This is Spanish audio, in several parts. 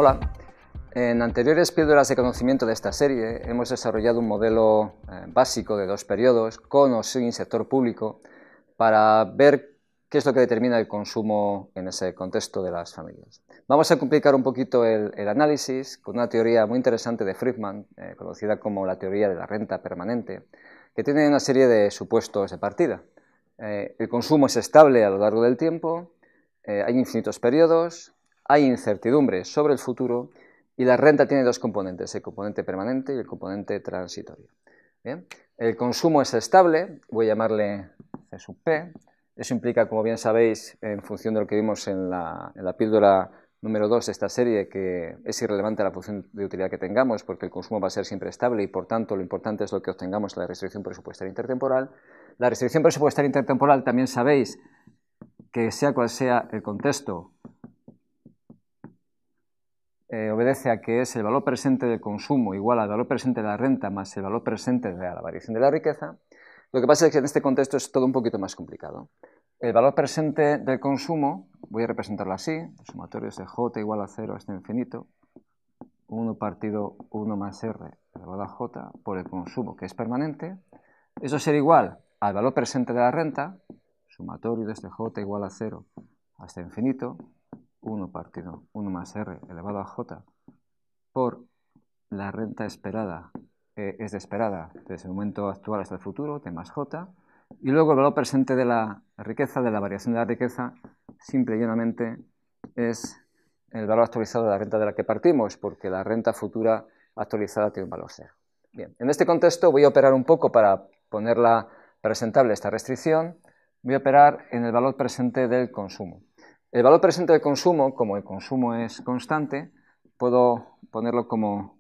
Hola, en anteriores píldoras de conocimiento de esta serie hemos desarrollado un modelo básico de dos periodos, con o sin sector público, para ver qué es lo que determina el consumo en ese contexto de las familias. Vamos a complicar un poquito el análisis con una teoría muy interesante de Friedman, conocida como la teoría de la renta permanente, que tiene una serie de supuestos de partida. El consumo es estable a lo largo del tiempo, hay infinitos periodos, hay incertidumbre sobre el futuro y la renta tiene dos componentes, el componente permanente y el componente transitorio. Bien, el consumo es estable, voy a llamarle C sub P. Eso implica, como bien sabéis, en función de lo que vimos en la píldora número 2 de esta serie, que es irrelevante la función de utilidad que tengamos, porque el consumo va a ser siempre estable y, por tanto, lo importante es lo que obtengamos en la restricción presupuestaria intertemporal. La restricción presupuestaria intertemporal, también sabéis que sea cual sea el contexto, obedece a que es el valor presente del consumo igual al valor presente de la renta más el valor presente de la variación de la riqueza. Lo que pasa es que en este contexto es todo un poquito más complicado. El valor presente del consumo, voy a representarlo así, el sumatorio es de J igual a 0 hasta infinito, 1 partido 1 más R elevado a J por el consumo, que es permanente. Eso será igual al valor presente de la renta, sumatorio desde J igual a 0 hasta infinito, 1 partido 1 más R elevado a J por la renta esperada, es de esperada desde el momento actual hasta el futuro, T más J, y luego el valor presente de la riqueza, de la variación de la riqueza, simple y llanamente es el valor actualizado de la renta de la que partimos, porque la renta futura actualizada tiene un valor cero. Bien, en este contexto voy a operar un poco para ponerla presentable esta restricción, voy a operar en el valor presente del consumo. El valor presente del consumo, como el consumo es constante, puedo ponerlo como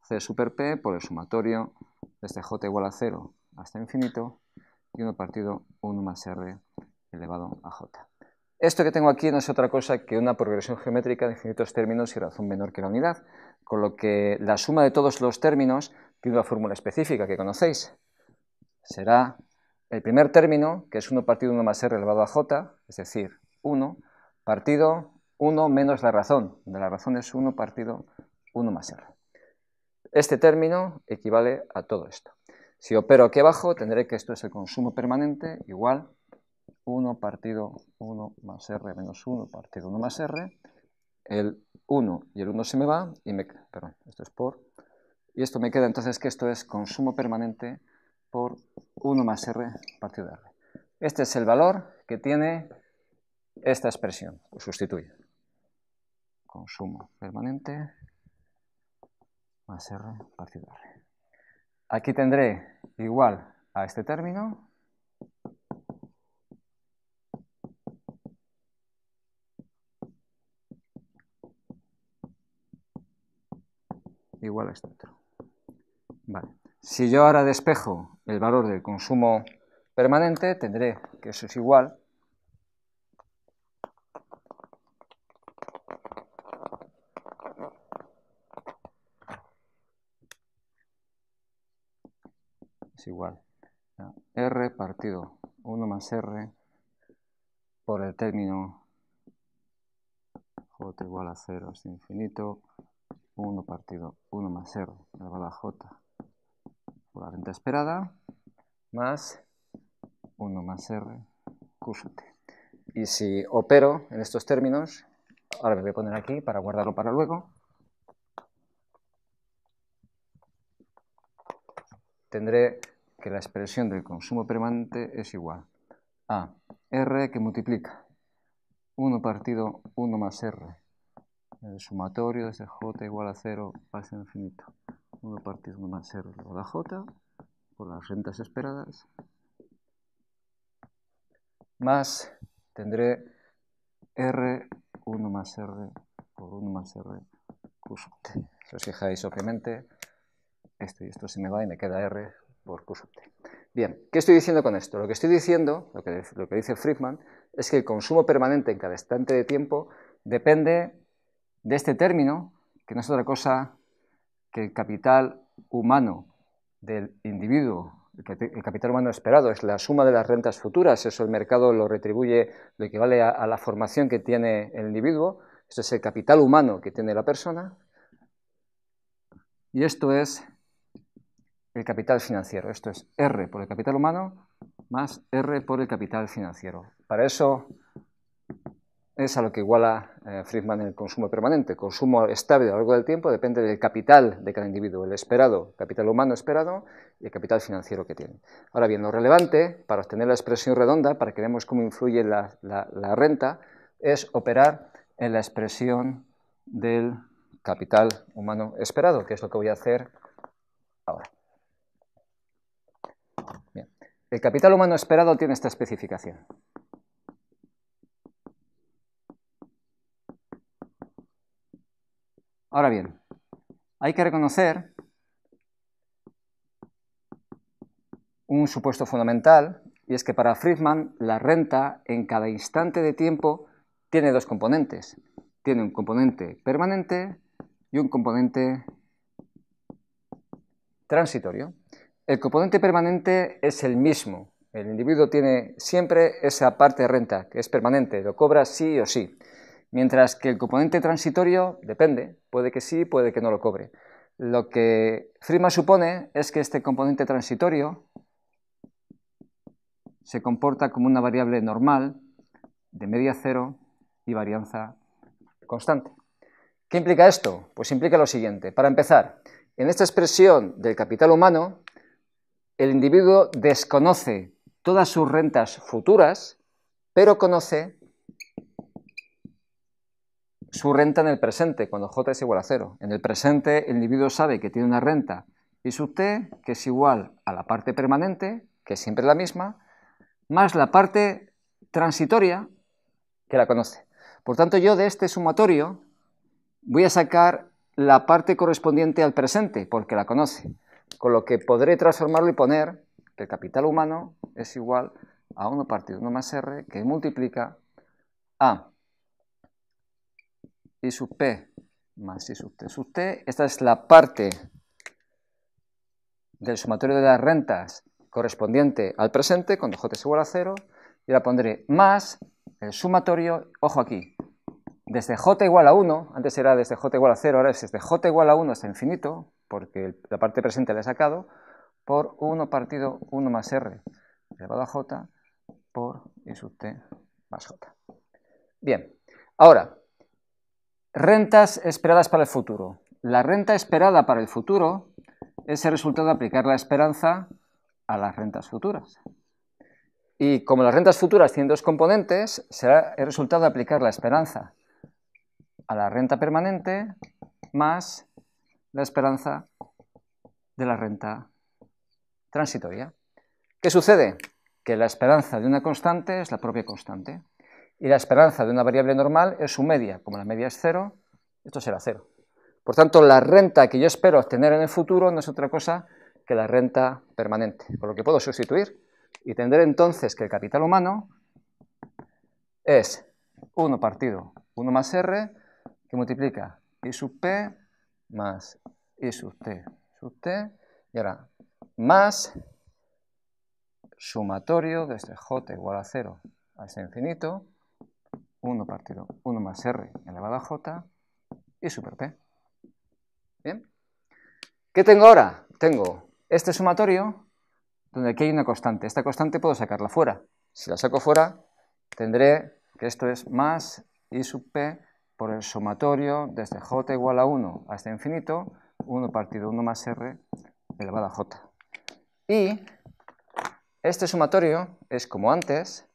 C super P por el sumatorio desde J igual a 0 hasta infinito y 1 partido 1 más R elevado a J. Esto que tengo aquí no es otra cosa que una progresión geométrica de infinitos términos y razón menor que la unidad, con lo que la suma de todos los términos tiene una fórmula específica que conocéis. Será el primer término, que es 1 partido 1 más R elevado a J, es decir, 1 partido 1 menos la razón. De la razón es 1 partido 1 más R. Este término equivale a todo esto. Si opero aquí abajo, tendré que esto es el consumo permanente igual 1 partido 1 más R menos 1 partido 1 más R. El 1 y el 1 se me va, y perdón, esto es por, y esto me queda entonces que esto es consumo permanente por 1 más R partido de R. Este es el valor que tiene esta expresión, lo sustituyo. Consumo permanente más R partido de R. Aquí tendré igual a este término igual a este otro. Vale. Si yo ahora despejo el valor del consumo permanente, tendré que eso es igual a R partido 1 más R por el término J igual a 0 hasta infinito, 1 partido 1 más R elevado a J por la renta esperada, más 1 más R Q sub T. Y si opero en estos términos, ahora me voy a poner aquí para guardarlo para luego, tendré que la expresión del consumo permanente es igual a R que multiplica 1 partido 1 más R, el sumatorio desde J igual a 0 hasta infinito, 1 partido 1 más R elevado a J por las rentas esperadas, más tendré R 1 más R por 1 más R Q sub T. Si os fijáis, obviamente, esto y esto se me va y me queda R por Q sub T. Bien, ¿qué estoy diciendo con esto? Lo que estoy diciendo, lo que dice Friedman, es que el consumo permanente en cada instante de tiempo depende de este término, que no es otra cosa que el capital humano del individuo. El capital humano esperado es la suma de las rentas futuras, eso el mercado lo retribuye, lo equivale a la formación que tiene el individuo, Esto es el capital humano que tiene la persona y esto es el capital financiero. Esto es R por el capital humano más R por el capital financiero. Para eso es a lo que iguala Friedman el consumo permanente. El consumo estable a lo largo del tiempo depende del capital de cada individuo, el esperado, capital humano esperado y el capital financiero que tiene. Ahora bien, lo relevante para obtener la expresión redonda, para que veamos cómo influye la renta, es operar en la expresión del capital humano esperado, que es lo que voy a hacer ahora. Bien. El capital humano esperado tiene esta especificación. Ahora bien, hay que reconocer un supuesto fundamental, y es que para Friedman la renta en cada instante de tiempo tiene dos componentes. Tiene un componente permanente y un componente transitorio. El componente permanente es el mismo. El individuo tiene siempre esa parte de renta, que es permanente, lo cobra sí o sí. Mientras que el componente transitorio depende, puede que sí, puede que no lo cobre. Lo que Friedman supone es que este componente transitorio se comporta como una variable normal de media cero y varianza constante. ¿Qué implica esto? Pues implica lo siguiente. Para empezar, en esta expresión del capital humano, el individuo desconoce todas sus rentas futuras, pero conoce su renta en el presente, cuando J es igual a 0. En el presente, el individuo sabe que tiene una renta I sub t, que es igual a la parte permanente, que es siempre la misma, más la parte transitoria, que la conoce. Por tanto, yo de este sumatorio voy a sacar la parte correspondiente al presente, porque la conoce. Con lo que podré transformarlo y poner que el capital humano es igual a 1 partido 1 más R, que multiplica a I sub P más I sub T sub T. Esta es la parte del sumatorio de las rentas correspondiente al presente, cuando J es igual a 0, y la pondré más el sumatorio, ojo aquí, desde J igual a 1, antes era desde J igual a 0, ahora es desde J igual a 1 hasta infinito, porque la parte presente la he sacado, por 1 partido 1 más R elevado a J por I sub T más J. Bien, ahora, rentas esperadas para el futuro. La renta esperada para el futuro es el resultado de aplicar la esperanza a las rentas futuras. Y como las rentas futuras tienen dos componentes, será el resultado de aplicar la esperanza a la renta permanente más la esperanza de la renta transitoria. ¿Qué sucede? Que la esperanza de una constante es la propia constante y la esperanza de una variable normal es su media. Como la media es 0, esto será 0. Por tanto, la renta que yo espero obtener en el futuro no es otra cosa que la renta permanente, por lo que puedo sustituir y tendré entonces que el capital humano es 1 partido 1 más R, que multiplica I sub P más I sub T, y ahora más sumatorio desde J igual a 0 hasta infinito, 1 partido 1 más R elevado a J y super P. ¿Bien? ¿Qué tengo ahora? Tengo este sumatorio donde aquí hay una constante. Esta constante puedo sacarla fuera. Si la saco fuera, tendré que esto es más I sub P por el sumatorio desde J igual a 1 hasta infinito, 1 partido 1 más R elevado a J. Y este sumatorio es, como antes,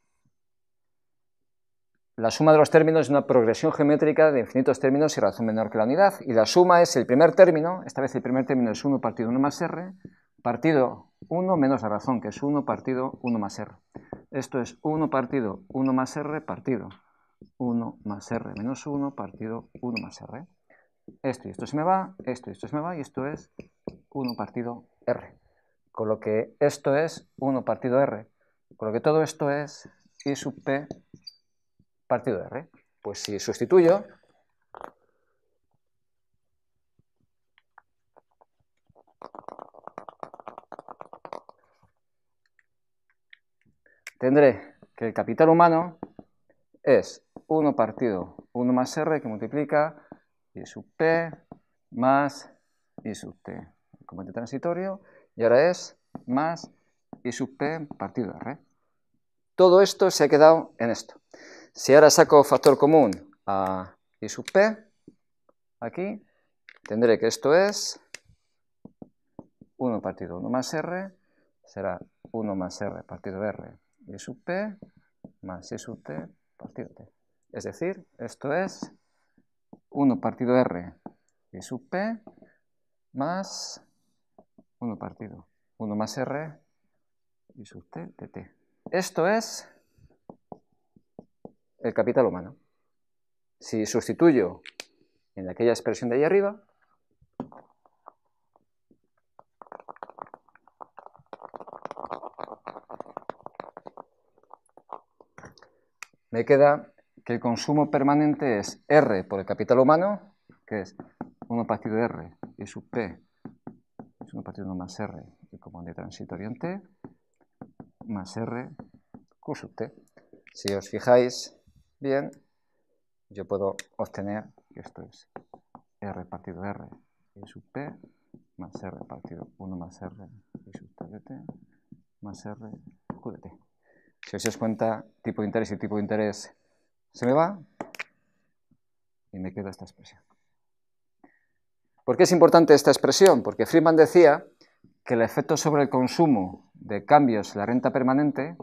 la suma de los términos de una progresión geométrica de infinitos términos y razón menor que la unidad. Y la suma es el primer término, esta vez el primer término es 1 partido 1 más R, partido 1 menos la razón, que es 1 partido 1 más R. Esto es 1 partido 1 más R partido 1 más R menos 1 partido 1 más R. Esto y esto se me va, esto y esto se me va, y esto es 1 partido R. Con lo que esto es 1 partido R. Con lo que todo esto es I sub P partido R. Pues si sustituyo, tendré que el capital humano es 1 partido 1 más R que multiplica I sub P más I sub T, el componente transitorio, y ahora es más I sub P partido R. Todo esto se ha quedado en esto. Si ahora saco factor común a I sub P, aquí, tendré que esto es 1 partido 1 más R, será 1 más R partido R I sub P más I sub T partido T. Es decir, esto es 1 partido R I sub P más 1 partido 1 más R I sub T de T. Esto es el capital humano. Si sustituyo en aquella expresión de ahí arriba, me queda que el consumo permanente es R por el capital humano, que es 1 partido de R I sub P, es 1 partido 1 más R, y como de transitorio en T, más R Q sub T. Si os fijáis bien, yo puedo obtener que esto es R partido R I sub P más R partido 1 más R I sub T de T más R Q de T. Si os dais cuenta, tipo de interés y tipo de interés se me va y me queda esta expresión. ¿Por qué es importante esta expresión? Porque Friedman decía que el efecto sobre el consumo de cambios en la renta permanente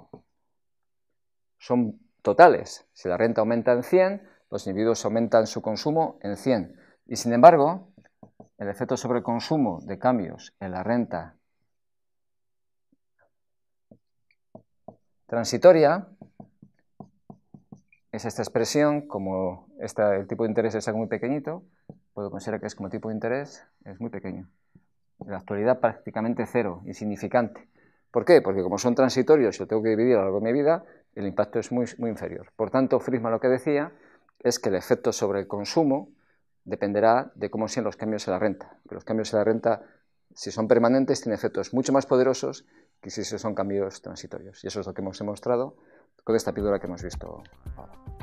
son totales. Si la renta aumenta en 100, los individuos aumentan su consumo en 100. Y sin embargo, el efecto sobre el consumo de cambios en la renta transitoria es esta expresión, como el tipo de interés es algo muy pequeñito, puedo considerar que es como tipo de interés, es muy pequeño. En la actualidad prácticamente cero, insignificante. ¿Por qué? Porque como son transitorios y lo tengo que dividir a lo largo de mi vida, el impacto es muy inferior. Por tanto, Friedman lo que decía es que el efecto sobre el consumo dependerá de cómo sean los cambios en la renta. Que los cambios en la renta, si son permanentes, tienen efectos mucho más poderosos que si son cambios transitorios. Y eso es lo que hemos demostrado con esta píldora que hemos visto ahora.